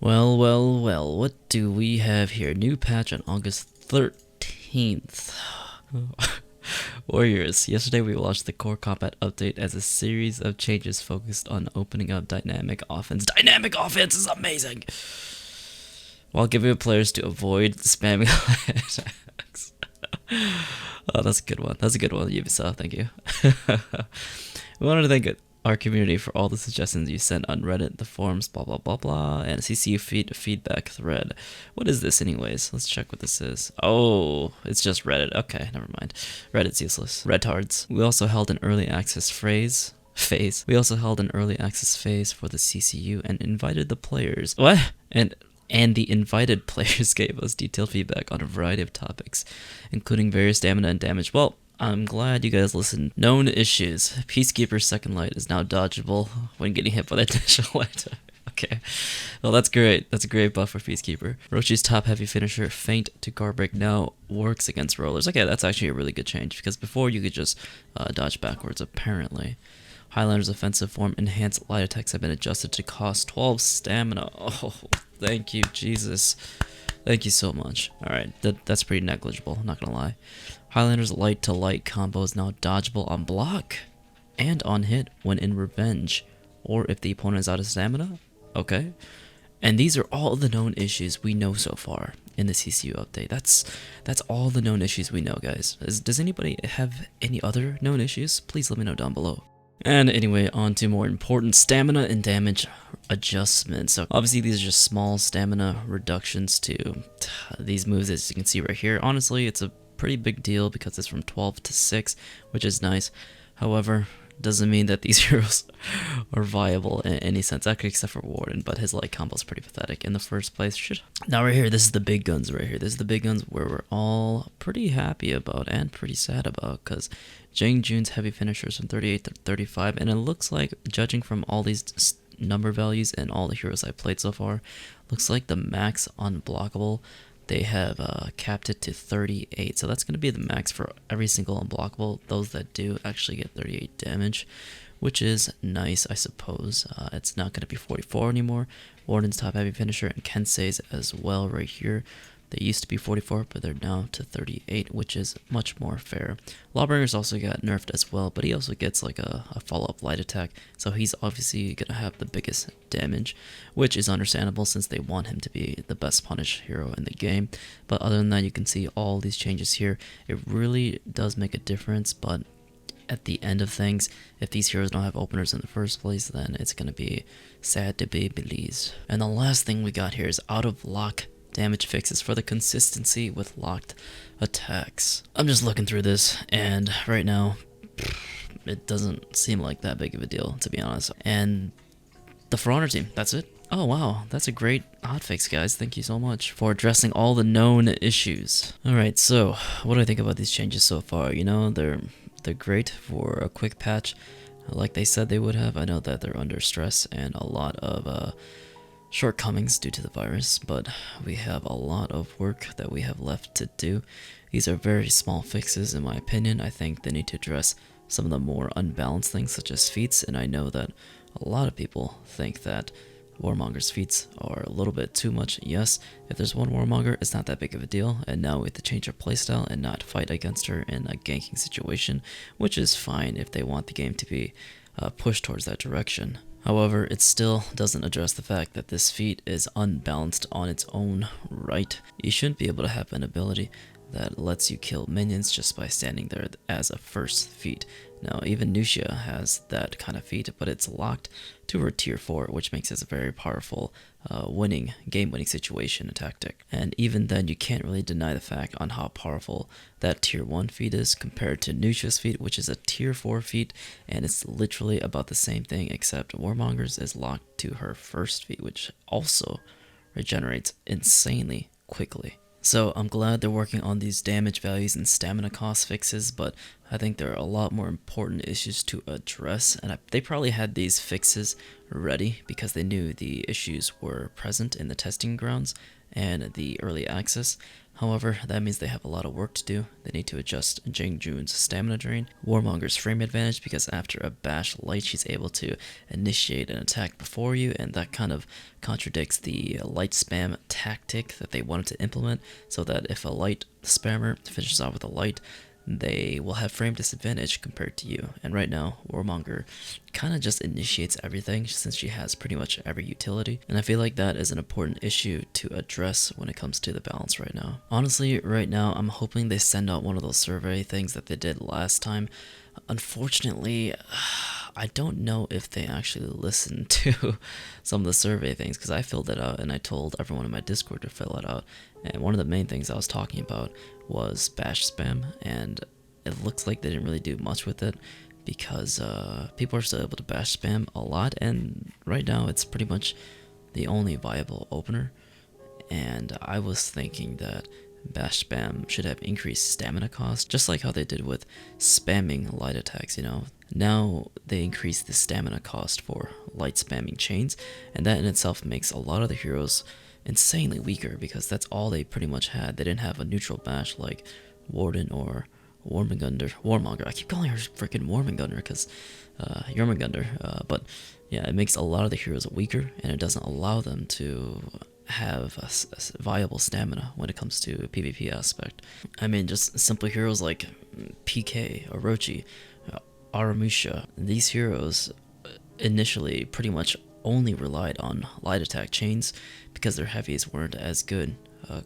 Well, what do we have here? New patch on August 13th. Warriors, yesterday we launched the Core Combat update as a series of changes focused on opening up dynamic offense. Dynamic offense is amazing! While giving players to avoid spamming attacks. Oh, that's a good one. That's a good one, Ubisoft. Thank you. We wanted to thank our community for all the suggestions you sent on Reddit, the forums, blah blah blah blah, and CCU feedback thread. What is this anyways? Let's check what this is. Oh, it's just Reddit. Okay, never mind. Reddit's useless. Retards. We also held an early access phase. We also held an early access phase for the CCU and invited the players. What? And the invited players gave us detailed feedback on a variety of topics, including various stamina and damage. Well, I'm glad you guys listened. Known issues. Peacekeeper's second light is now dodgeable when getting hit by the initial light. Okay. Well, that's great. That's a great buff for Peacekeeper. Rochi's top heavy finisher, Feint to guard break, now works against rollers. Okay, that's actually a really good change, because before you could just dodge backwards, apparently. Highlander's offensive form, enhanced light attacks have been adjusted to cost 12 stamina. Oh, thank you, Jesus. Thank you so much. Alright, that's pretty negligible, not gonna lie. Highlander's light to light combo is now dodgeable on block and on hit when in revenge, or if the opponent is out of stamina. Okay. And these are all the known issues we know so far in the CCU update. That's all the known issues we know, guys. Does anybody have any other known issues? Please let me know down below. And anyway, on to more important stamina and damage adjustments. So obviously these are just small stamina reductions to these moves, as you can see right here. Honestly, it's a pretty big deal because it's from 12 to 6, which is nice. However, doesn't mean that these heroes are viable in any sense, actually, except for Warden, but his light combo is pretty pathetic in the first place. Now right here, this is the big guns right here. This is the big guns where we're all pretty happy about and pretty sad about, because Jang Jun's heavy finishers from 38 to 35, and it looks like, judging from all these number values and all the heroes I played so far, looks like the max unblockable, they have capped it to 38, so that's going to be the max for every single unblockable. Those that do actually get 38 damage, which is nice, I suppose. It's not going to be 44 anymore. Warden's top heavy finisher and Kensei's as well right here. They used to be 44, but they're now to 38, which is much more fair. Lawbringer's also got nerfed as well, but he also gets like a follow-up light attack, so he's obviously going to have the biggest damage, which is understandable since they want him to be the best punish hero in the game. But other than that, you can see all these changes here. It really does make a difference, but at the end of things, if these heroes don't have openers in the first place, then it's going to be sad to be believed. And the last thing we got here is out of lock damage fixes for the consistency with locked attacks. I'm just looking through this, and right now, it doesn't seem like that big of a deal, to be honest. And the For Honor team, that's it. Oh wow, that's a great hotfix, guys. Thank you so much for addressing all the known issues. Alright, so what do I think about these changes so far? You know, they're great for a quick patch, like they said they would have. I know that they're under stress and a lot of shortcomings due to the virus, but we have a lot of work that we have left to do. These are very small fixes in my opinion. I think they need to address some of the more unbalanced things such as feats, and I know that a lot of people think that Warmonger's feats are a little bit too much. Yes, if there's one Warmonger, it's not that big of a deal, and now we have to change our playstyle and not fight against her in a ganking situation, which is fine if they want the game to be pushed towards that direction. However, it still doesn't address the fact that this feat is unbalanced on its own right. You shouldn't be able to have an ability that lets you kill minions just by standing there as a first feat. Now, even Nucia has that kind of feat, but it's locked to her tier 4, which makes it a very powerful game-winning situation and tactic. And even then, you can't really deny the fact on how powerful that tier 1 feat is compared to Nucia's feat, which is a tier 4 feat, and it's literally about the same thing, except Warmonger's is locked to her first feat, which also regenerates insanely quickly. So I'm glad they're working on these damage values and stamina cost fixes, but I think there are a lot more important issues to address, and they probably had these fixes ready because they knew the issues were present in the testing grounds, and the early access. However, that means they have a lot of work to do. They need to adjust Jang Jun's stamina drain, Warmonger's frame advantage, because after a bash light, she's able to initiate an attack before you, and that kind of contradicts the light spam tactic that they wanted to implement, so that if a light spammer finishes off with a light, they will have frame disadvantage compared to you. And right now, Warmonger kind of just initiates everything since she has pretty much every utility. And I feel like that is an important issue to address when it comes to the balance right now. Honestly, right now, I'm hoping they send out one of those survey things that they did last time. Unfortunately, I don't know if they actually listened to some of the survey things, because I filled it out and I told everyone in my Discord to fill it out. And one of the main things I was talking about was bash spam, and it looks like they didn't really do much with it because people are still able to bash spam a lot, and right now it's pretty much the only viable opener. And I was thinking that bash spam should have increased stamina cost, just like how they did with spamming light attacks, you know. Now they increase the stamina cost for light spamming chains, and that in itself makes a lot of the heroes insanely weaker, because that's all they pretty much had. They didn't have a neutral bash like Warden or Warmonger. I keep calling her freaking Warmonger because Jormungandr, but yeah, it makes a lot of the heroes weaker, and it doesn't allow them to have a viable stamina when it comes to PvP aspect. I mean, just simple heroes like PK, Orochi, Aramusha. These heroes initially pretty much only relied on light attack chains because their heavies weren't as good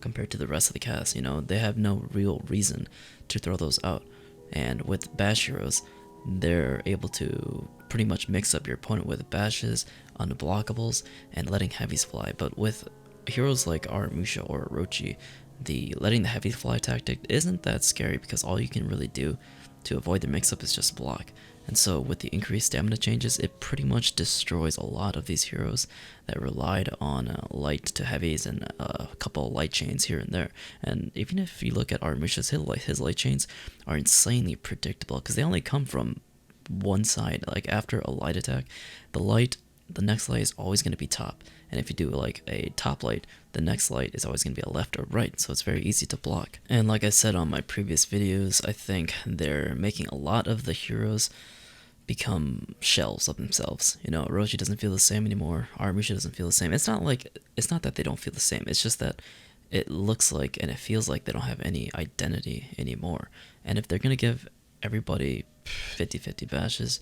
compared to the rest of the cast. You know, they have no real reason to throw those out. And with bash heroes, they're able to pretty much mix up your opponent with bashes, unblockables, and letting heavies fly. But with heroes like Aramusha or Orochi, the letting the heavies fly tactic isn't that scary, because all you can really do to avoid the mix-up is just block. And so with the increased stamina changes, it pretty much destroys a lot of these heroes that relied on light to heavies and a couple of light chains here and there. And even if you look at Aramusha's, his light chains are insanely predictable, because they only come from one side. Like after a light attack, the next light is always going to be top. And if you do like a top light, the next light is always going to be a left or right, so it's very easy to block. And like I said on my previous videos, I think they're making a lot of the heroes become shells of themselves. You know, Orochi doesn't feel the same anymore, Aramusha doesn't feel the same. It's not that they don't feel the same, it's just that it looks like and it feels like they don't have any identity anymore. And if they're going to give everybody 50-50 bashes,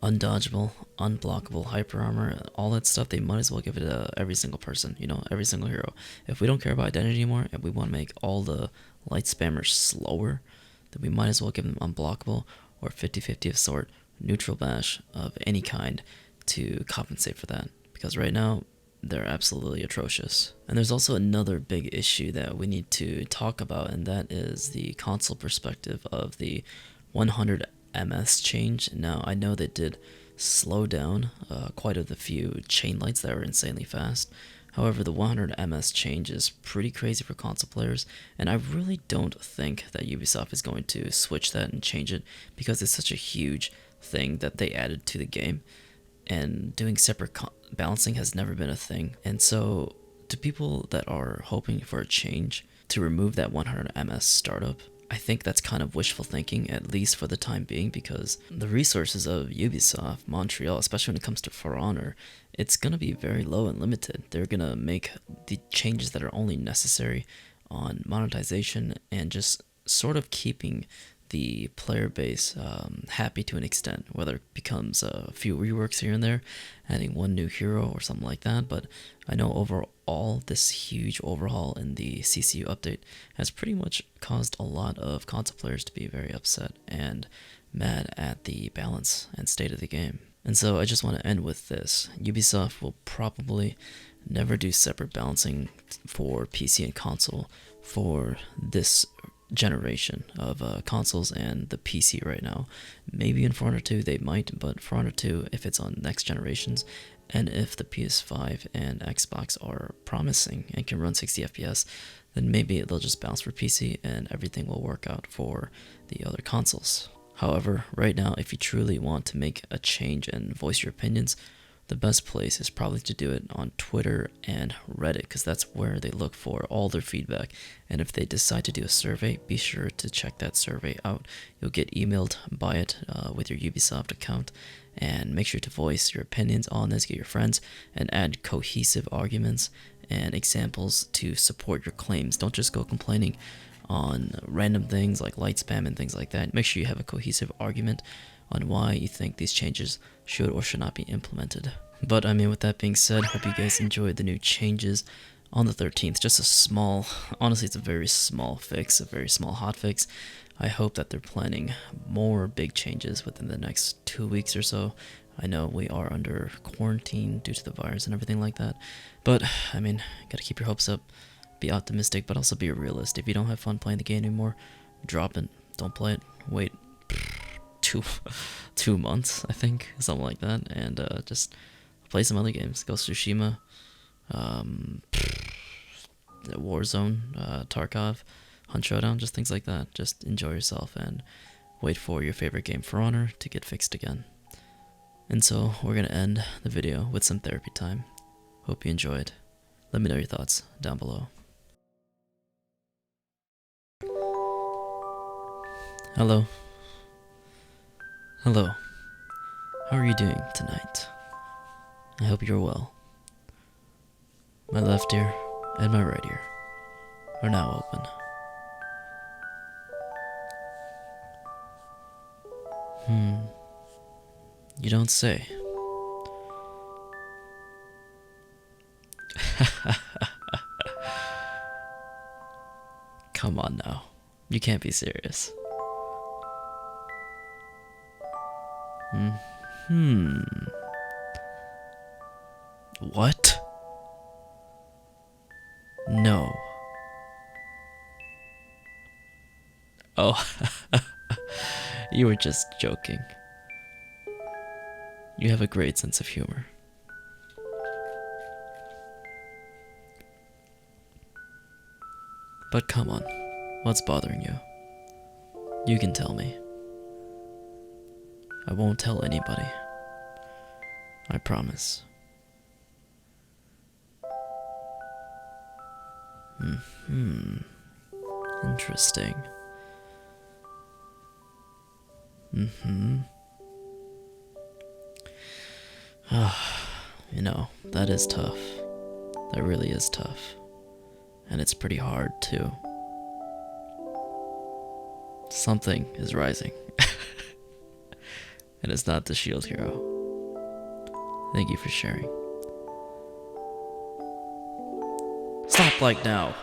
undodgeable, unblockable, hyper armor, all that stuff, they might as well give it to every single person, you know, every single hero. If we don't care about identity anymore and we want to make all the light spammers slower, then we might as well give them unblockable or 50-50 of sort, neutral bash of any kind to compensate for that, because right now they're absolutely atrocious. And there's also another big issue that we need to talk about, and that is the console perspective of the 100 MS change. Now, I know they did slow down quite a few chain lights that were insanely fast. However, the 100 MS change is pretty crazy for console players, and I really don't think that Ubisoft is going to switch that and change it, because it's such a huge thing that they added to the game, and doing separate balancing has never been a thing. And so, to people that are hoping for a change to remove that 100 MS startup, I think that's kind of wishful thinking, at least for the time being, because the resources of Ubisoft Montreal, especially when it comes to For Honor, it's going to be very low and limited. They're going to make the changes that are only necessary on monetization and just sort of keeping the player base happy to an extent, whether it becomes a few reworks here and there, adding one new hero or something like that. But I know overall this huge overhaul in the CCU update has pretty much caused a lot of console players to be very upset and mad at the balance and state of the game. And so I just want to end with this. Ubisoft will probably never do separate balancing for PC and console for this generation of consoles and the PC right now. Maybe in For Honor 2 they might, but For Honor 2, if it's on next generations, and if the PS5 and Xbox are promising and can run 60 FPS, then maybe they'll just balance for PC and everything will work out for the other consoles. However, right now, if you truly want to make a change and voice your opinions, the best place is probably to do it on Twitter and Reddit, because that's where they look for all their feedback. And if they decide to do a survey, be sure to check that survey out. You'll get emailed by it with your Ubisoft account, and make sure to voice your opinions on this, get your friends, and add cohesive arguments and examples to support your claims. Don't just go complaining on random things like light spam and things like that. Make sure you have a cohesive argument on why you think these changes should or should not be implemented. But I mean, with that being said, hope you guys enjoyed the new changes on the 13th. Just a small, honestly, it's a very small fix, a very small hotfix. I hope that they're planning more big changes within the next 2 weeks or so. I know we are under quarantine due to the virus and everything like that, but I mean, gotta keep your hopes up, be optimistic, but also be a realist. If you don't have fun playing the game anymore, drop it, don't play it, wait 2 months, I think, something like that, and just play some other games. Ghost of Tsushima, Warzone, Tarkov, Hunt Showdown, just things like that. Just enjoy yourself and wait for your favorite game, For Honor, to get fixed again. And so we're gonna end the video with some therapy time. Hope you enjoyed. Let me know your thoughts down below. Hello. Hello. How are you doing tonight? I hope you're well. My left ear and my right ear are now open. You don't say. Come on now. You can't be serious. What? No. Oh, you were just joking. You have a great sense of humor. But come on, what's bothering you? You can tell me. I won't tell anybody. I promise. Interesting. You know, that is tough. That really is tough. And it's pretty hard, too. Something is rising. And it's not the shield hero. Thank you for sharing. Stop like now.